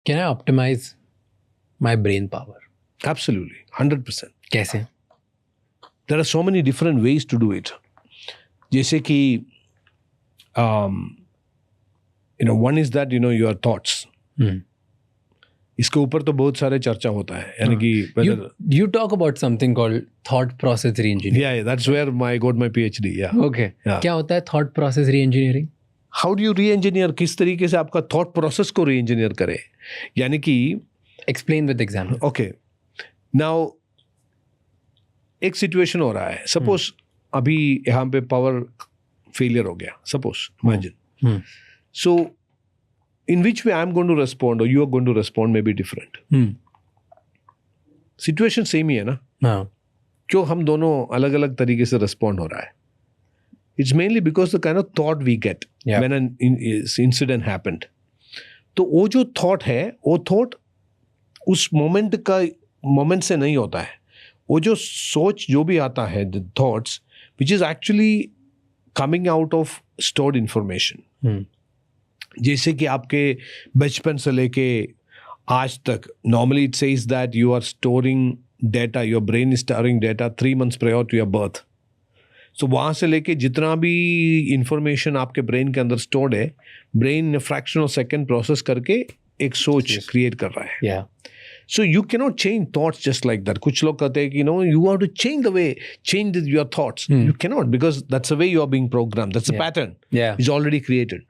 Can I optimize my brain power? Absolutely, 100%. कैसे? There are so many different ways to do it. जैसे कि one is that your thoughts. इसके ऊपर तो बहुत सारे चर्चा होता है, यानी कि you talk about something called thought process re-engineering. Yeah, that's where I got my PhD. Yeah. Okay. Yeah. क्या होता है thought process re-engineering? How do you re-engineer? किस तरीके से आपका thought process को re-engineer करे? यानी कि Explain with example. Okay. Now एक सिचुएशन हो रहा है. Suppose अभी यहाँ पे पावर फेलियर हो गया. Suppose, imagine. So in which way I'm going to respond or you are going to respond may be different. Situation same ही है ना. हाँ. क्यों हम दोनों अलग अलग तरीके से रिस्पॉन्ड हो रहा है? It's mainly because the kind of thought we get when an incident happened. तो वो जो thought है, वो thought उस मोमेंट से नहीं होता है. वो जो सोच जो भी आता है, the thoughts, which is actually coming out of stored information. जैसे कि आपके बचपन से लेके आज तक, normally it says that you are storing data, your brain is storing data 3 months prior to your birth. So वहाँ से लेके जितना भी इंफॉर्मेशन आपके ब्रेन के अंदर स्टोर्ड है, brain fraction of second process करके एक सोच क्रिएट कर रहा है. Yeah. So you cannot change thoughts just like that. कुछ लोग कहते हैं कि you have to change your thoughts. You cannot, because that's the way you are being programmed. That's the pattern. Yeah. It's already created.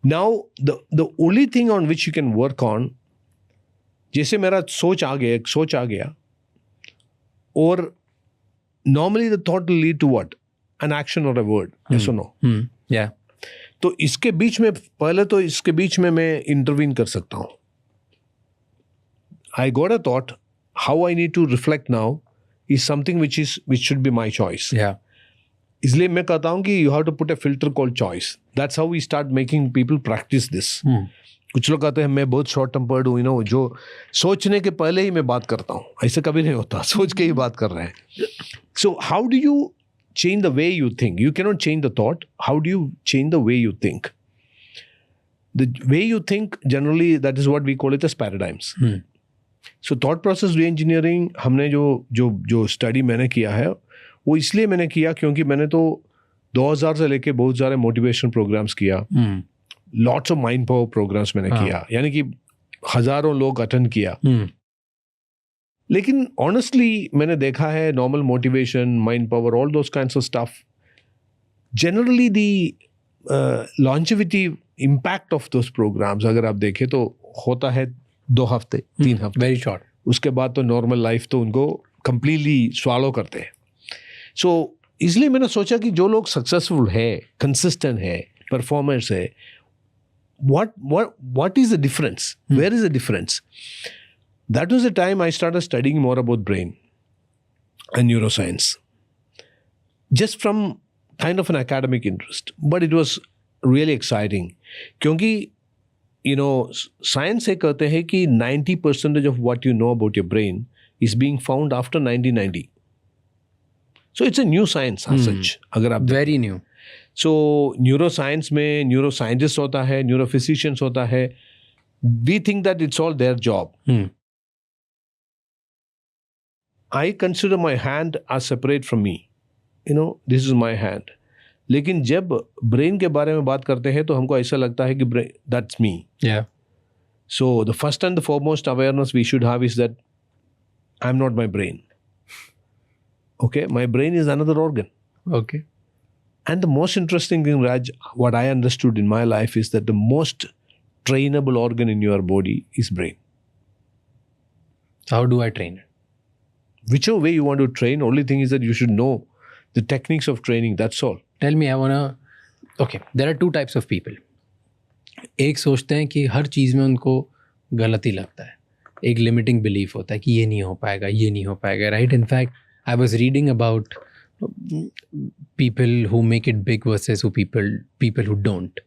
Now the only thing on which you can work on, जैसे मेरा सोच आ गया और normally the thought will lead to what? An action or a word. Yes or no? Yeah. तो इसके बीच में पहले तो इसके बीच में मैं इंटरवीन कर सकता हूँ. I got a thought. How I need to reflect now is something which should be my choice. Yeah. इसलिए मैं कहता हूँ कि you have to put a filter called choice. That's how we start making people practice this. कुछ लोग कहते हैं मैं बहुत शॉर्ट टेम्पर्ड हूँ, जो सोचने के पहले ही मैं बात करता हूँ. ऐसे कभी नहीं होता, सोच के ही बात कर रहे हैं. So how do you change the way you think? You cannot change the thought. How do you change the way you think? The way you think, generally, that is what we call it as paradigms. So thought process re-engineering, हमने जो study मैंने किया है, वो इसलिए मैंने किया क्योंकि मैंने तो 2000 से लेके बहुत सारे मोटिवेशन प्रोग्राम्स किया. Lots of mind power programmes मैंने किया, यानी कि हजारों लोग अटेंड किया. लेकिन ऑनेस्टली मैंने देखा है normal motivation, mind power, all those kinds of stuff, generally the longevity impact of those programmes अगर आप देखें तो होता है 2 हफ्ते 3 हफ्ते, वेरी शॉर्ट. उसके बाद तो नॉर्मल लाइफ तो उनको कंप्लीटली स्वालो करते हैं. सो इसलिए मैंने सोचा कि जो लोग सक्सेसफुल है, कंसिस्टेंट है, परफॉर्मर्स है, what is the difference? Where is the difference? That was the time I started studying more about brain and neuroscience, just from kind of an academic interest, but it was really exciting क्योंकि science से कहते हैं कि 90% of what you know about your brain is being found after 1990. So it's a new science as such. अगर आप very new. So neuroscience में neuroscientist होता है, neurophysicians होता है. We think that it's all their job. I consider my hand as separate from me. This is my hand. लेकिन जब brain के बारे में बात करते हैं तो हमको ऐसा लगता है कि that's me. Yeah. So the first and the foremost awareness we should have is that I'm not my brain. Okay, my brain is another organ. Okay. And the most interesting thing, Raj, what I understood in my life is that the most trainable organ in your body is brain. How do I train it? Whichever way you want to train, only thing is that you should know the techniques of training, that's all. Tell me, okay, there are 2 types of people. एक सोचते हैं कि हर चीज़ में उनको गलत ही लगता है. एक लिमिटिंग बिलीफ होता है कि ये नहीं हो पाएगा, right? In fact, I was reading about people who make it big versus people who don't.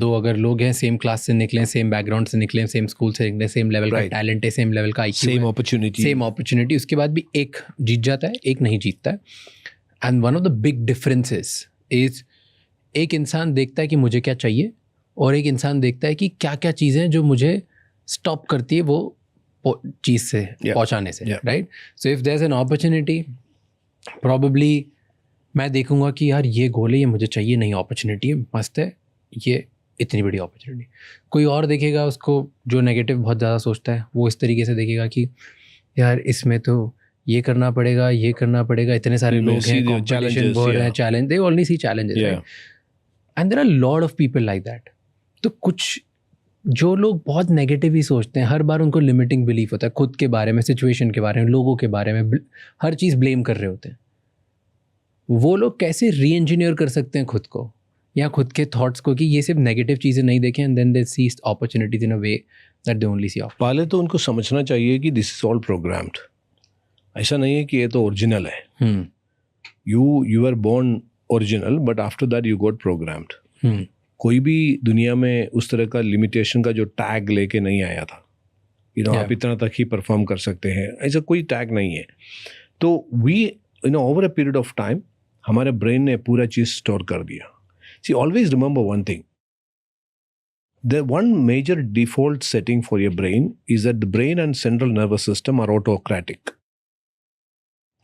2 अगर लोग हैं, सेम क्लास से निकले, सेम बैकग्राउंड से निकले, सेम स्कूल से निकले, सेम लेवल का टैलेंट है, सेम लेवल का IQ, सेम अपॉर्चुनिटी, उसके बाद भी एक जीत जाता है, एक नहीं जीतता है. And one of the big differences is, एक इंसान देखता है कि मुझे क्या चाहिए और एक इंसान देखता है कि क्या क्या चीज़ें जो मुझे स्टॉप करती है वो चीज़ से पहुंचाने से, right? So if there is an opportunity, probably मैं देखूंगा कि यार ये गोल है, ये मुझे चाहिए, नहीं अपॉर्चुनिटी मस्त है, ये इतनी बड़ी अपॉर्चुनिटी। कोई और देखेगा उसको जो नेगेटिव बहुत ज़्यादा सोचता है, वो इस तरीके से देखेगा कि यार इसमें तो ये करना पड़ेगा, ये करना पड़ेगा, इतने सारे लोग हैं, कंपटीशन बहुत है, challenge, they only see challenges, and there are lot of people like that. तो कुछ जो लोग बहुत नेगेटिव ही सोचते हैं, हर बार उनको लिमिटिंग बिलीफ होता है खुद के बारे में, सिचुएशन के बारे में, लोगों के बारे में, हर चीज़ ब्लेम कर रहे होते हैं। वो लोग कैसे री इंजीनियर कर सकते हैं खुद को या खुद के थॉट्स को कि ये सिर्फ नेगेटिव चीज़ें नहीं देखें, and then they see opportunities in a way that they only see. पहले तो उनको समझना चाहिए कि दिस इज ऑल प्रोग्राम्ड। ऐसा नहीं है कि ये तो ओरिजिनल है। You are born original but after that you got programmed. कोई भी दुनिया में उस तरह का लिमिटेशन का जो टैग लेके नहीं आया था, आप इतना तक ही परफॉर्म कर सकते हैं, ऐसा कोई टैग नहीं है। तो we over a period of time हमारे ब्रेन ने पूरा चीज़ स्टोर कर दिया। See always remember one thing, the one major default setting for your brain is that the brain and central nervous system are autocratic.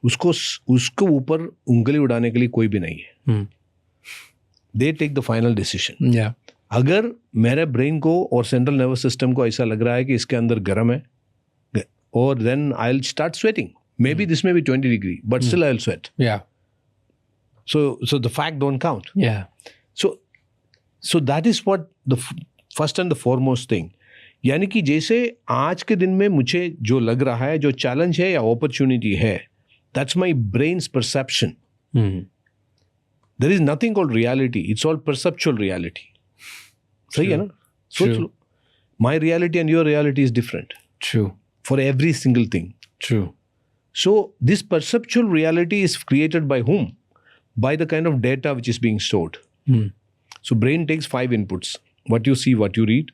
उसको ऊपर उंगली उड़ाने के लिए कोई भी नहीं है। They take the final decision. Yeah. अगर मेरे ब्रेन को और सेंट्रल नर्वस सिस्टम को ऐसा लग रहा है कि इसके अंदर गर्म है, और then I'll start sweating. Maybe this may be 20 degree, but still I'll sweat. Yeah. So the fact don't count. Yeah. So that is what the first and the foremost thing. यानी कि जैसे आज के दिन में मुझे जो लग रहा है, जो चैलेंज है या अपॉर्चुनिटी है, that's my brain's perception. There is nothing called reality, it's all perceptual reality. सही है ना? सोच लो, my reality and your reality is different. True. For every single thing. True. So this perceptual reality is created by whom? By the kind of data which is being stored. So brain takes 5 inputs. What you see, what you read,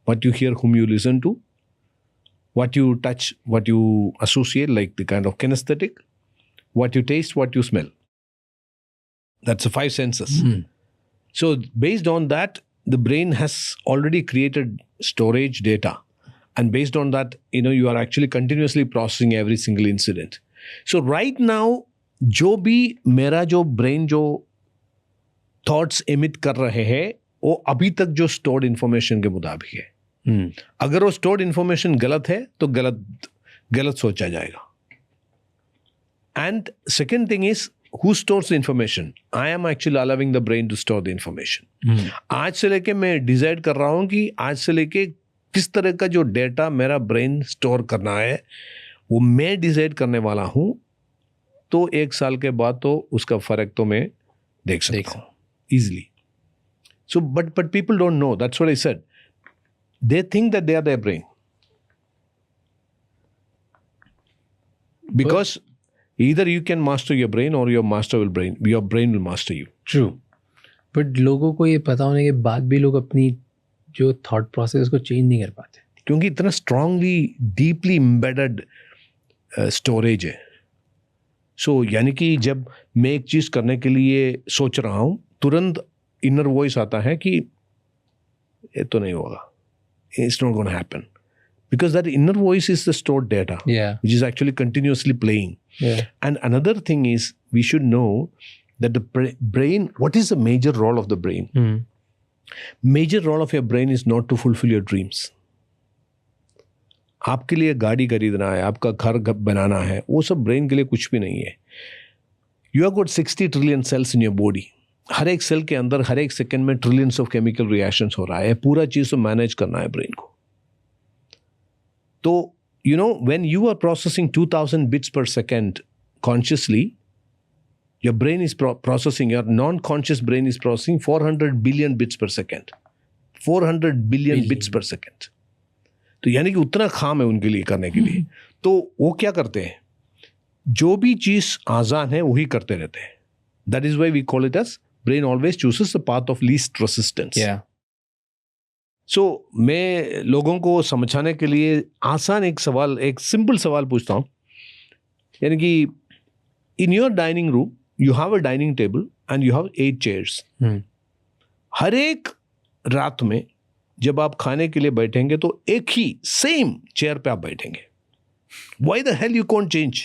what you hear, whom you listen to, what you touch, what you associate, like the kind of kinesthetic, what you taste, what you smell. That's the 5 senses. So based on that, the brain has already created storage data. And based on that, you are actually continuously processing every single incident. So right now, जो भी मेरा जो brain जो thoughts emit कर रहे हैं, वो अभी तक जो स्टोर्ड इंफॉर्मेशन के मुताबिक है। अगर वो स्टोर्ड इंफॉर्मेशन गलत है तो गलत सोचा जाएगा। And second thing is who stores information? I am actually allowing the brain to store the information. आज से लेके मैं डिसाइड कर रहा हूं कि आज से लेके किस तरह का जो डेटा मेरा ब्रेन स्टोर करना है, वो मैं डिसाइड करने वाला हूं। तो 1 साल के बाद तो उसका फर्क तो मैं देख सकता हूं easily. So, but people don't know. That's what I said. They think that they are their brain. Because either you can master your brain or your brain will master you. True. But लोगों को ये पता होने के बाद भी लोग अपनी जो थॉट प्रोसेस को चेंज नहीं कर पाते, क्योंकि इतना स्ट्रांगली डीपली एम्बेडेड स्टोरेज है। सो यानी कि जब मैं एक चीज़ करने के लिए सोच रहा हूँ, तुरंत इनर वॉइस आता है कि ये तो नहीं होगा, it's not gonna happen, because that inner voice is the stored data which is actually continuously playing. And another thing is we should know that the brain, what is the major role of the brain? Major role of your brain is not to fulfil your dreams. आपके लिए गाड़ी खरीदना है, आपका घर बनाना है, वो सब ब्रेन के लिए कुछ भी नहीं है। You have got 60 trillion cells in your body. हर एक सेल के अंदर हर एक सेकेंड में ट्रिलियंस ऑफ केमिकल रिएक्शंस हो रहा है। पूरा चीज़ को मैनेज करना है ब्रेन को। तो when you are processing 2000 bits per second consciously, your brain is processing, your non conscious brain is processing 400 billion bits per second. 400 billion bits per second. तो यानी कि उतना खाम है उनके लिए करने के लिए। तो वो क्या करते हैं, जो भी चीज़ आसान है वही करते रहते हैं। That is why we call it as brain always chooses the path of least resistance. So मैं लोगों को समझाने के लिए आसान एक सिंपल सवाल पूछता हूँ, यानी कि in your dining room you have a dining table and you have 8 chairs. हर एक रात में जब आप खाने के लिए बैठेंगे तो एक ही सेम चेयर पे आप बैठेंगे. Why the hell you can't change?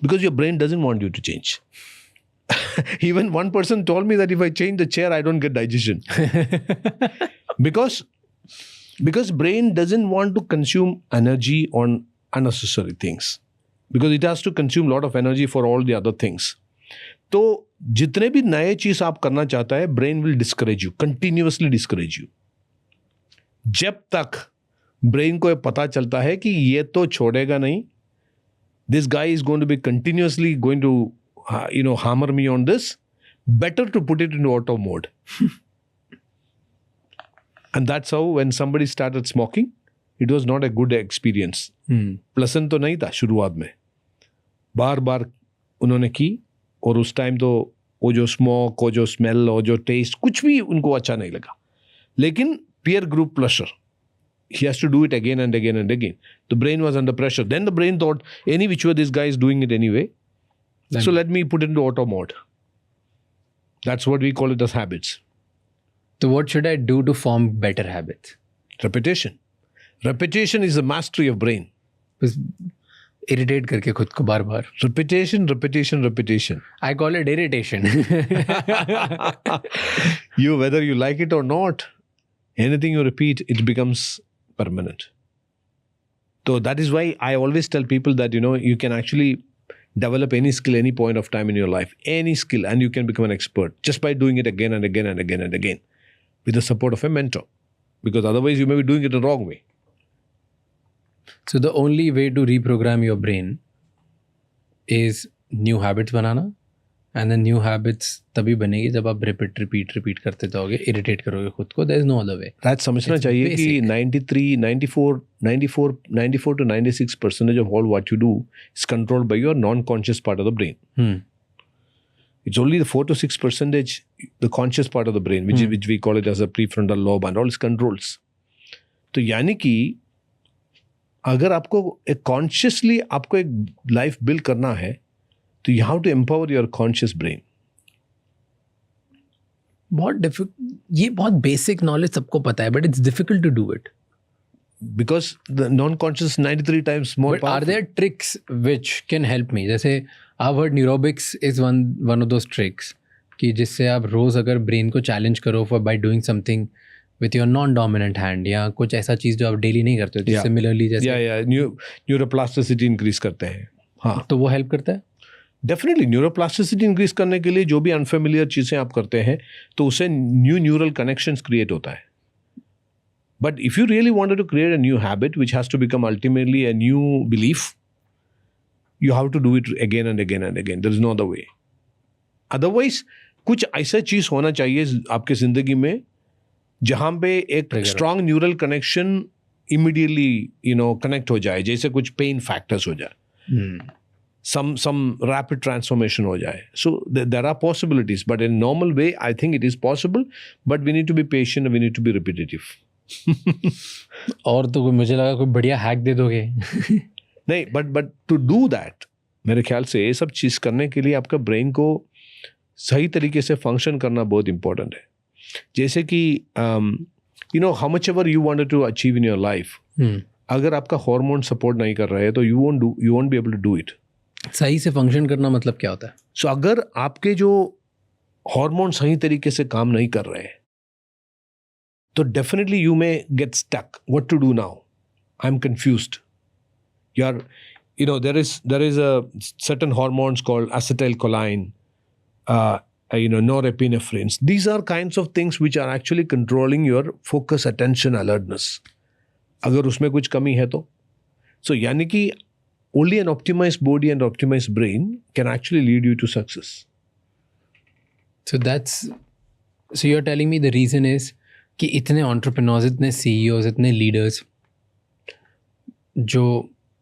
Because your brain doesn't want you to change. Even one person told me that if I change the chair, I don't get digestion. Because brain doesn't want to consume energy on unnecessary things. Because it has to consume a lot of energy for all the other things. तो जितने भी नए चीज आप करना चाहता है, brain will discourage you, continuously discourage you. जब तक ब्रेन को पता चलता है कि ये तो छोड़ेगा नहीं, this guy is going to be continuously going to hammer me on this, better to put it into auto mode. And that's how when somebody started smoking, it was not a good experience. Pleasant तो नहीं था शुरुआत में, बार बार उन्होंने की, और उस time तो वो जो स्मोक, वो जो स्मेल, वो जो टेस्ट, कुछ भी उनको अच्छा नहीं लगा. लेकिन peer group pressure, he has to do it again and again and again. The brain was under pressure. Then the brain thought, any which way this guy is doing it anyway, so let me put it into auto mode. That's what we call it as habits. So what should I do to form better habits? Repetition. Repetition is the mastery of brain. बस irritate करके खुद को बार बार. Repetition, repetition, repetition. I call it irritation. Whether you like it or not, anything you repeat, it becomes permanent. So that is why I always tell people that, you can actually develop any skill, any point of time in your life, any skill, and you can become an expert just by doing it again and again and again and again with the support of a mentor. Because otherwise you may be doing it the wrong way. So the only way to reprogram your brain is new habits banana. And then new habits तभी बनेगी जब आप repeat करते जाओगे, irritate करोगे खुद को. There is no other way. That समझना चाहिए कि 94 to 96% of all what you do is controlled by your non-conscious part of the brain. It's only the 4 to 6% the conscious part of the brain, which we call it as a prefrontal lobe and all its controls. तो यानी कि अगर आपको एक consciously आपको एक life build करना है, तो you have to empower your conscious brain. ये बहुत बेसिक नॉलेज सबको पता है, but it's difficult to do it. Because the non-conscious 93 times more But powerful. Are there tricks which can help me? जैसे I've heard neurobics is one of those tricks कि जिससे आप रोज अगर ब्रेन को challenge करो by doing something with your non-dominant hand या कुछ ऐसा चीज जो आप डेली नहीं करते हो, सिमिलरली जैसे न्यूरोप्लास्टिसिटी इंक्रीज करते हैं. हाँ, तो वो हेल्प करता है. डेफिनेटली न्यूरोप्लास्टिसिटी इंक्रीज करने के लिए जो भी अनफेमिलियर चीज़ें आप करते हैं तो उससे न्यू न्यूरल कनेक्शंस क्रिएट होता है. But if you really wanted to create a new habit which has to become ultimately a new belief, you have to do it again and again and again. There is no other way. Otherwise कुछ ऐसा चीज़ होना चाहिए आपके ज़िंदगी में जहाँ पे एक strong neural connection immediately connect हो जाए, जैसे कुछ पेन फैक्टर्स हो जाए, some rapid transformation हो जाए. So there are possibilities, but in normal way I think it is possible, but we need to be patient and we need to be repetitive. और तो मुझे लगा कोई बढ़िया हैक दे दोगे. नहीं, but to do that मेरे ख्याल से ये सब चीज़ करने के लिए आपका ब्रेन को सही तरीके से फंक्शन करना बहुत इम्पोर्टेंट है. जैसे कि how much ever you wanted to achieve in your life, अगर आपका हार्मोन सपोर्ट नहीं कर रहा है तो you won't be able to do it. सही से फंक्शन करना मतलब क्या होता है? सो अगर आपके जो हार्मोन सही तरीके से काम नहीं कर रहे हैं तो definitely you may get stuck. What to do now? I am confused. There is a certain hormones called acetylcholine, norepinephrine. These are kinds of things which are actually controlling your focus, attention, alertness. अगर उसमें कुछ कमी है तो यानी कि only an optimized body and optimized brain can actually lead you to success. So you're telling me the reason is कि इतने entrepreneurs, इतने CEOs, इतने leaders जो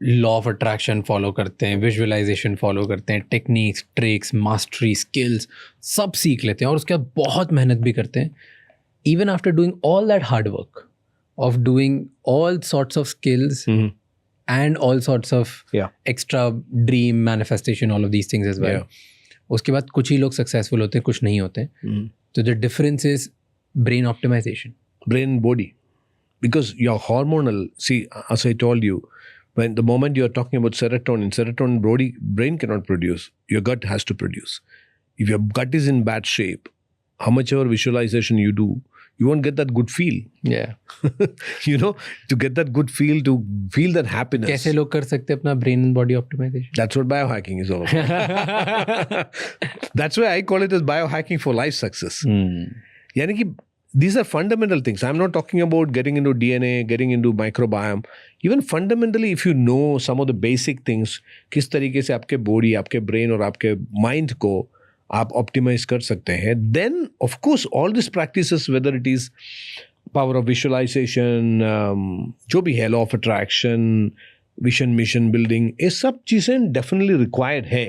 law of attraction follow करते हैं, visualization follow करते हैं, techniques, tricks, mastery, skills सब सीख लेते हैं और उसके बाद बहुत मेहनत भी करते हैं. Even after doing all that hard work of doing all sorts of skills and all sorts of extra dream manifestation, all of these things as well. उसके बाद कुछ ही लोग सक्सेसफुल होते हैं, कुछ नहीं होते हैं. तो the difference is brain optimization. Brain body. because your hormonal, see, as I told you, when the moment you're talking about serotonin brain cannot produce, your gut has to produce. If your gut is in bad shape, how much ever visualization you do, you won't get that good feel. Yeah. You know, to get that good feel, to feel that happiness. कैसे लोग कर सकते हैं अपना brain and body optimization? That's what biohacking is all about. That's why I call it as biohacking for life success. यानी कि these are fundamental things. I'm not talking about getting into DNA, getting into microbiome. Even fundamentally, if you know some of the basic things, किस तरीके से आपके body, आपके brain और आपके mind को आप optimize कर सकते हैं, then of course all these practices, whether it is power of visualization, जो भी है, law of attraction, vision, mission building, ये सब चीज़ें definitely required है.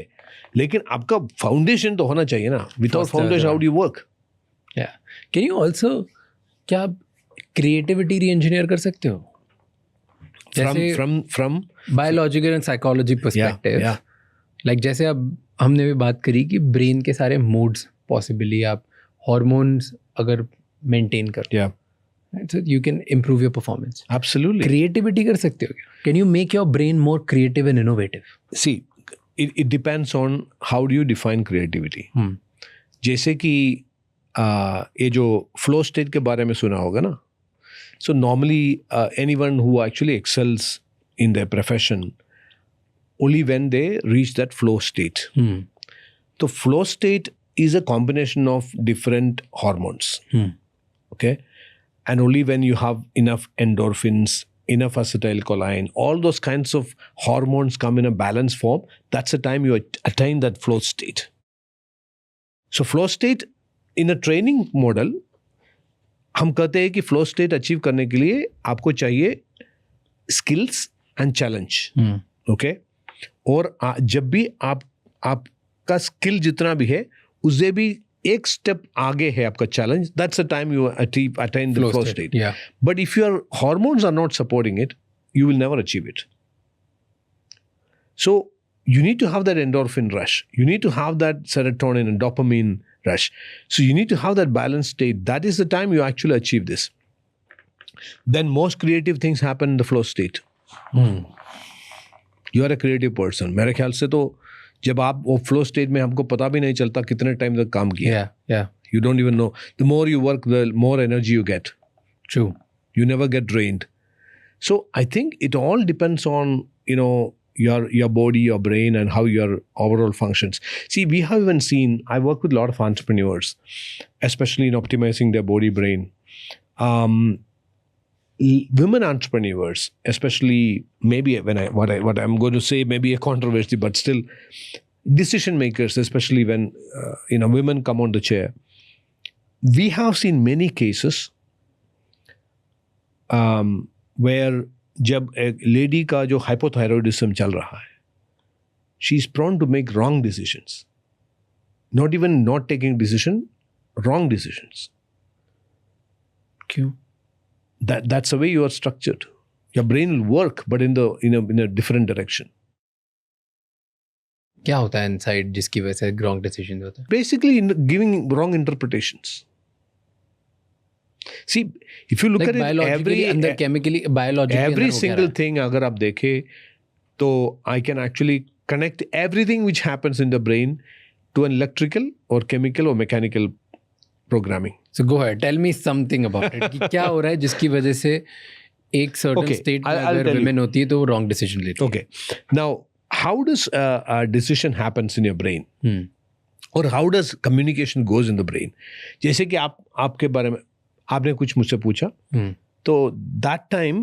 लेकिन आपका foundation तो होना चाहिए ना. Without foundation, how do you work? Yeah. Can you also, क्या आप creativity re-engineer कर सकते हो? From biological and psychology perspective. Yeah. Like जैसे अब हमने भी बात करी कि brain के सारे moods possibly आप hormones अगर maintain करते हो, right? So you can improve your performance. Absolutely. Creativity कर सकते हो क्या? Can you make your brain more creative and innovative? See, it depends on how do you define creativity. जैसे कि ये जो flow state के बारे में सुना होगा ना, so normally anyone who actually excels in their profession, only when they reach that flow state. So flow state is a combination of different hormones. Okay, and only when you have enough endorphins, enough acetylcholine, all those kinds of hormones come in a balanced form, that's the time you attain that flow state. So flow state in a training model, हम कहते हैं कि flow state achieve करने के लिए आपको चाहिए skills and challenge. Okay? और जब भी आपका skill जितना भी है, उससे भी एक step आगे है आपका challenge, that's the time you attain the flow state. Yeah. But if your hormones are not supporting it, you will never achieve it. So you need to have that endorphin rush. You need to have that serotonin and dopamine rush. So you need to have that balanced state. That is the time you actually achieve this. Then most creative things happen in the flow state. You are a creative person. मेरे ख्याल से तो जब आप वो flow state में हमको पता भी नहीं चलता कितने टाइम तक काम किया. Yeah. You don't even know. The more you work, the more energy you get. True. You never get drained. So I think it all depends on, you know, your body, your brain, and how your overall functions. See, we have even seen, I work with a lot of entrepreneurs, especially in optimizing their body brain. Women entrepreneurs, especially maybe what I'm going to say may be a controversy, but still decision makers, especially when women come on the chair. We have seen many cases where जब एक lady का जो hypothyroidism चल रहा है, she is prone to make wrong decisions. Not even not taking decision, wrong decisions. क्यों? That's the way you are structured. Your brain will work, but in a different direction. क्या होता है inside जिसकी वजह से wrong decisions होते हैं? Basically, giving wrong interpretations. See, if you look like at it, every single thing, अगर आप देखें, तो I can actually connect everything which happens in the brain to an electrical or chemical or mechanical programming. So go ahead, tell me something about it. कि क्या हो रहा है जिसकी वजह से एक certain state में अगर women होती है तो वो wrong decision लेती है. Okay. Now, how does a decision happens in your brain? और how does communication goes in the brain? जैसे कि आपके बारे में आपने कुछ मुझसे पूछा, तो that time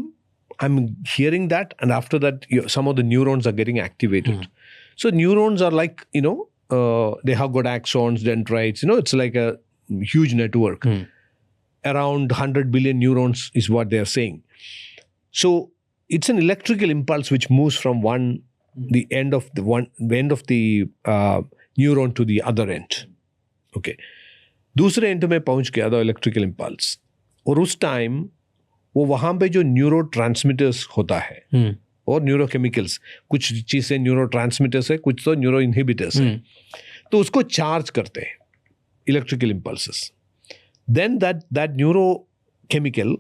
I'm hearing that, and after that some of the neurons are getting activated. So neurons are like, they have got axons, dendrites, it's like a huge network. Around 100 billion neurons is what they are saying. So it's an electrical impulse which moves from the end of the neuron to the other end. Okay. दूसरे and में पहुंच गया था electrical impulse, और उस time वो वहाँ पे जो न्यूरो ट्रांसमिटर्स होता है और न्यूरोकेमिकल्स, कुछ चीज़ें न्यूरो ट्रांसमिटर्स है, कुछ तो न्यूरो इनहिबिटर्स है, तो उसको चार्ज करते हैं electrical impulses. Then that neurochemical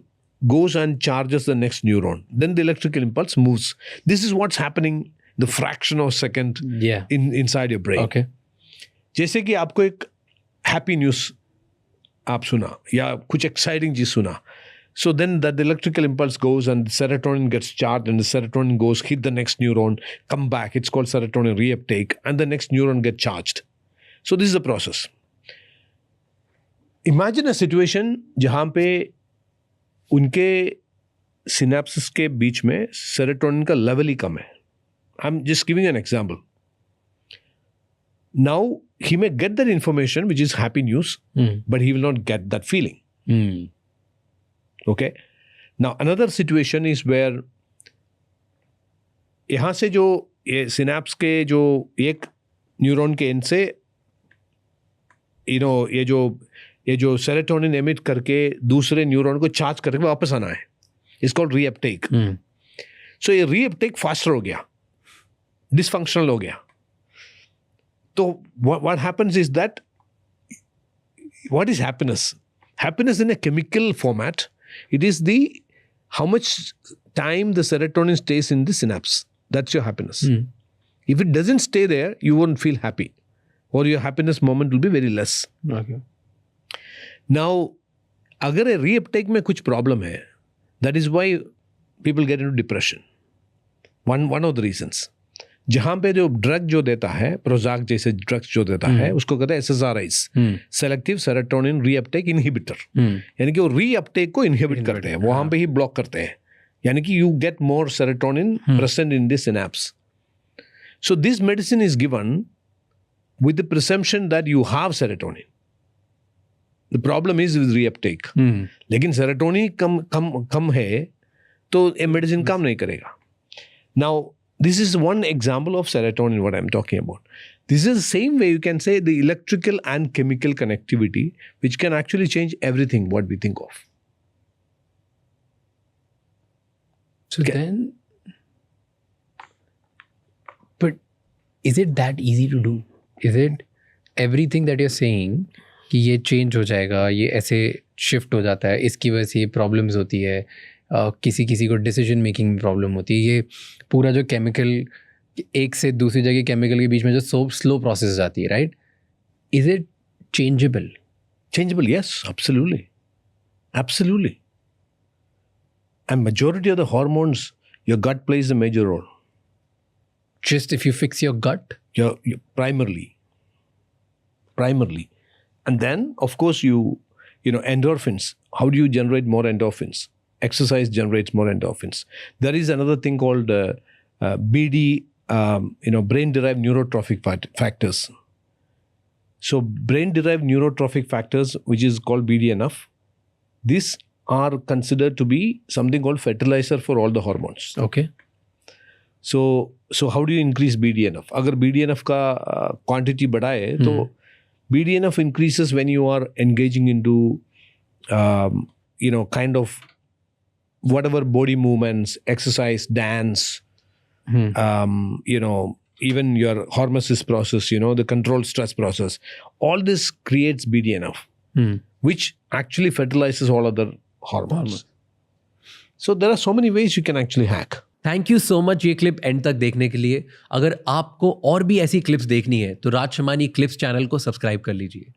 goes and charges the next neuron. Then the electrical impulse moves. This is what's happening the fraction of a second inside your brain. Okay. जैसे कि आपको एक happy news आप सुना या कुछ exciting चीज़ सुना. So then that the electrical impulse goes and the serotonin gets charged and the serotonin goes, hit the next neuron, come back. It's called serotonin reuptake and the next neuron gets charged. So this is the process. Imagine a situation जहाँ पे उनके synapses के बीच में serotonin का level ही कम है. I'm just giving an example. Now he may get that information which is happy news, but he will not get that feeling. Okay. Now another situation is where यहाँ से जो ये synapse के जो एक neuron के and से ये जो सेरोटोनिन एमिट करके दूसरे न्यूरॉन को चार्ज करके वापस आना है. It's called reuptake. सो ये रीअपटेक फास्टर हो गया, डिसफंक्शनल हो गया. तो what happens is that what is happiness? Happiness in a chemical format, it is the how much time the serotonin stays in the synapse. That's your happiness. If it doesn't stay there you won't feel happy, or your happiness moment will be very less. Okay. Now, अगर a reuptake में कुछ problem है, that is why people get into depression. One of the reasons. जहाँ पे जो drug जो देता है, प्रोजाक जैसे ड्रग्स जो देता है, उसको कहते हैं SSRIs, selective serotonin reuptake inhibitor. यानी कि वो रीअपटेक को इनहिबिट करते हैं, वहाँ पे ही ब्लॉक करते हैं. यानी कि you get more serotonin present in the synapse. So this medicine is given with the presumption that you have serotonin. The problem is with reuptake. लेकिन serotonin कम है तो ये medicine काम नहीं करेगा. Now, this is one example of serotonin what I'm talking about. This is the same way you can say the electrical and chemical connectivity which can actually change everything what we think of. So then, but is it that easy to do? Is it everything that you're saying कि ये change हो जाएगा, ये ऐसे shift हो जाता है, इसकी वजह से ये प्रॉब्लम्स होती है, किसी किसी को डिसीजन मेकिंग में प्रॉब्लम होती है, ये पूरा जो केमिकल एक से दूसरी जगह केमिकल के बीच में जो स्लो प्रोसेस जाती है, right? Is it changeable? Changeable, yes, absolutely. Absolutely. And majority of the hormones, your gut plays a major role. Just if you fix your gut? Your primarily. And then, of course, you know, endorphins. How do you generate more endorphins? Exercise generates more endorphins. There is another thing called BD, brain-derived neurotrophic factors. So, brain-derived neurotrophic factors, which is called BDNF, these are considered to be something called fertilizer for all the hormones. Okay. So how do you increase BDNF? अगर BDNF का quantity बढ़ाए तो BDNF increases when you are engaging into kind of whatever body movements, exercise, dance, even your hormesis process, the controlled stress process. All this creates BDNF, which actually fertilizes all other hormones. So there are so many ways you can actually hack. Thank you so much ये clip and तक देखने के लिए. अगर आपको और भी ऐसी क्लिप्स देखनी है तो राज शमानी क्लिप्स चैनल को सब्सक्राइब कर लीजिए.